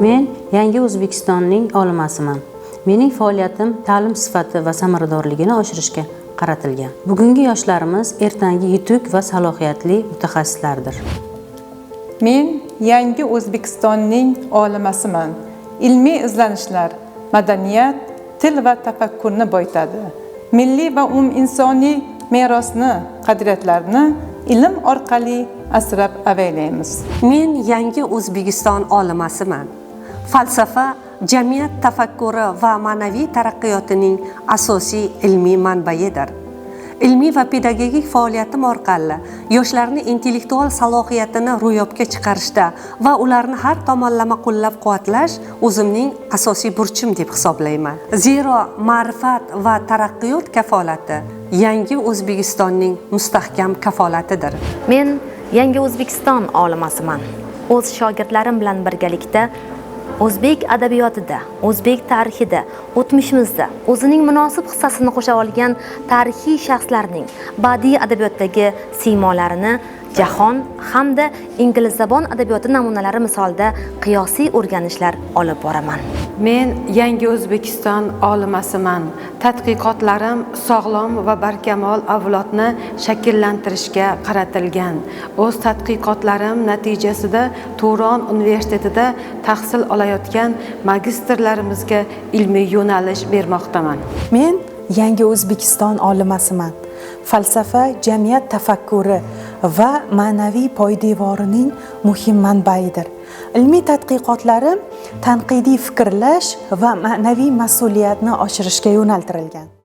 Men Yangi O'zbekistonning olimasiman. Mening faoliyatim ta'lim sifati va samaradorligini oshirishga qaratilgan. Bugungi yoshlarimiz ertangi yutuq va salohiyatli mutaxassislardir. Men Yangi O'zbekistonning olimasiman. Ilmiy izlanishlar, madaniyat, til va tafakkurni boyitadi. Milliy va insoniy merosni, qadriyatlarni ilm orqali asrab avaylaymiz. Men Yangi O'zbekiston olimasiman. Falsafa jamiyat tafakkuri va ma'naviy taraqqiyotining asosiy ilmiy manbaidir. Ilmiy va pedagogik faoliyatim orqali yoshlarni intellektual salohiyatini ro'yobga chiqarishda va ularni har tomonlama qo'llab-quvvatlash o'zimning asosiy burchim deb hisoblayman. Zero ma'rifat va taraqqiyot kafolati Yangi O'zbekistonning mustahkam kafolatidir. Men Yangi O'zbekiston olimasiman. O'z shogirdlarim bilan birgalikda o'zbek adabiyotida, o'zbek tarixida, o'tmishimizda o'zining munosib hissasini qo'sha olgan tarixiy shaxslarning badiiy adabiyotdagi siymolarini jahon hamda inglizzabon adabiyoti namunalari misolida qiyosiy o'rganishlar olib boraman. Men Yangi O'zbekiston olimasiman. Tadqiqotlarim sog'lom va barkamol avlodni shakllantirishga qaratilgan. O'z tadqiqotlarim natijasida Turon universitetida tahsil olayotgan magistrlarimizga ilmiy yo'nalish bermoqdaman. Men Yangi O'zbekiston olimasiman. Falsafa jamiyat tafakkuri va ma'naviy poydevorining muhim manbaidir. Ilmiy tadqiqotlarim tanqidiy fikrlash va ma'naviy mas'uliyatni oshirishga yo'naltirilgan.